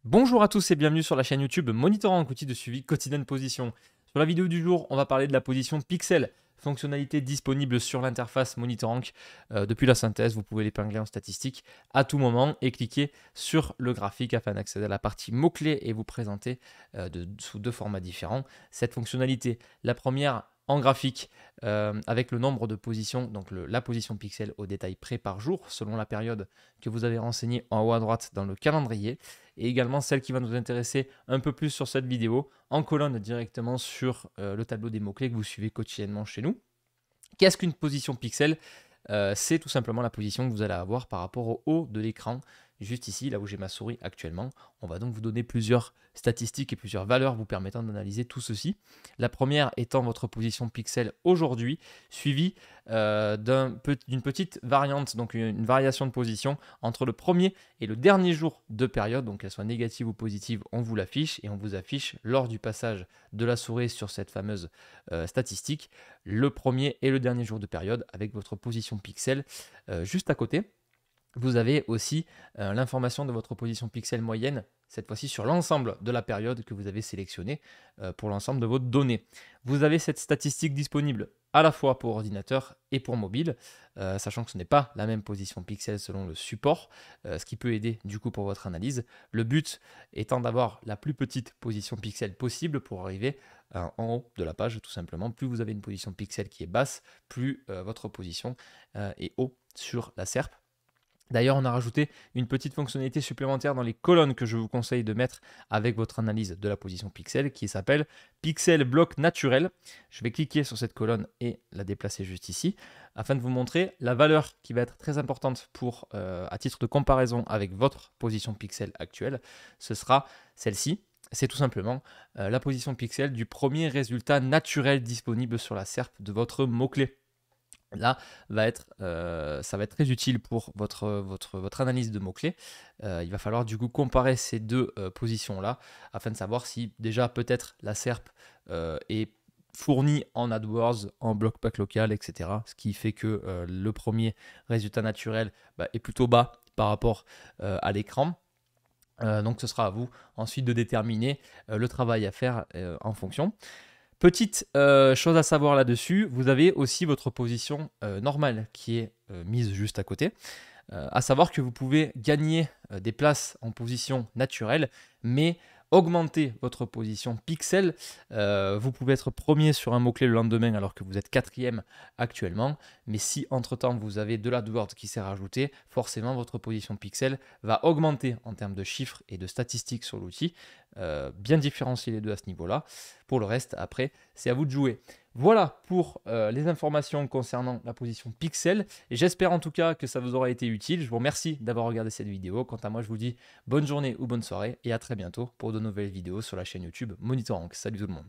Bonjour à tous et bienvenue sur la chaîne YouTube Monitorant, outil de suivi quotidien de position. Sur la vidéo du jour, on va parler de la position pixel, fonctionnalité disponible sur l'interface Monitorang. Depuis la synthèse, vous pouvez l'épingler en statistique à tout moment et cliquer sur le graphique afin d'accéder à la partie mots-clés et vous présenter sous deux formats différents cette fonctionnalité. La première en graphique avec le nombre de positions, donc la position pixel au détail près par jour, selon la période que vous avez renseignée en haut à droite dans le calendrier, et également celle qui va nous intéresser un peu plus sur cette vidéo, en colonne directement sur le tableau des mots-clés que vous suivez quotidiennement chez nous. Qu'est-ce qu'une position pixel? C'est tout simplement la position que vous allez avoir par rapport au haut de l'écran, juste ici, là où j'ai ma souris actuellement. On va donc vous donner plusieurs statistiques et plusieurs valeurs vous permettant d'analyser tout ceci. La première étant votre position pixel aujourd'hui, suivie d'une petite variante, donc une variation de position entre le premier et le dernier jour de période, donc qu'elle soit négative ou positive, on vous l'affiche et on vous affiche lors du passage de la souris sur cette fameuse statistique, le premier et le dernier jour de période avec votre position pixel juste à côté. Vous avez aussi l'information de votre position pixel moyenne, cette fois-ci sur l'ensemble de la période que vous avez sélectionnée pour l'ensemble de vos données. Vous avez cette statistique disponible à la fois pour ordinateur et pour mobile, sachant que ce n'est pas la même position pixel selon le support, ce qui peut aider du coup pour votre analyse. Le but étant d'avoir la plus petite position pixel possible pour arriver en haut de la page tout simplement. Plus vous avez une position pixel qui est basse, plus votre position est haut sur la SERP. D'ailleurs, on a rajouté une petite fonctionnalité supplémentaire dans les colonnes que je vous conseille de mettre avec votre analyse de la position pixel qui s'appelle Pixel Bloc Naturel. Je vais cliquer sur cette colonne et la déplacer juste ici afin de vous montrer la valeur qui va être très importante pour, à titre de comparaison avec votre position pixel actuelle. Ce sera celle-ci. C'est tout simplement la position pixel du premier résultat naturel disponible sur la SERP de votre mot-clé. Là, ça va être très utile pour votre analyse de mots-clés. Il va falloir du coup comparer ces deux positions-là afin de savoir si déjà peut-être la SERP est fournie en AdWords, en bloc pack local, etc. Ce qui fait que le premier résultat naturel est plutôt bas par rapport à l'écran. Donc ce sera à vous ensuite de déterminer le travail à faire en fonction. Petite chose à savoir là-dessus, vous avez aussi votre position normale qui est mise juste à côté. À savoir que vous pouvez gagner des places en position naturelle, mais augmenter votre position pixel. Vous pouvez être premier sur un mot-clé le lendemain alors que vous êtes quatrième actuellement. Mais si entre-temps vous avez de l'AdWords qui s'est rajouté, forcément votre position pixel va augmenter en termes de chiffres et de statistiques sur l'outil. Bien différencier les deux à ce niveau-là. Pour le reste, après, c'est à vous de jouer. Voilà pour les informations concernant la position pixel. Et j'espère en tout cas que ça vous aura été utile. Je vous remercie d'avoir regardé cette vidéo. Quant à moi, je vous dis bonne journée ou bonne soirée et à très bientôt pour de nouvelles vidéos sur la chaîne YouTube Monitorang. Salut tout le monde.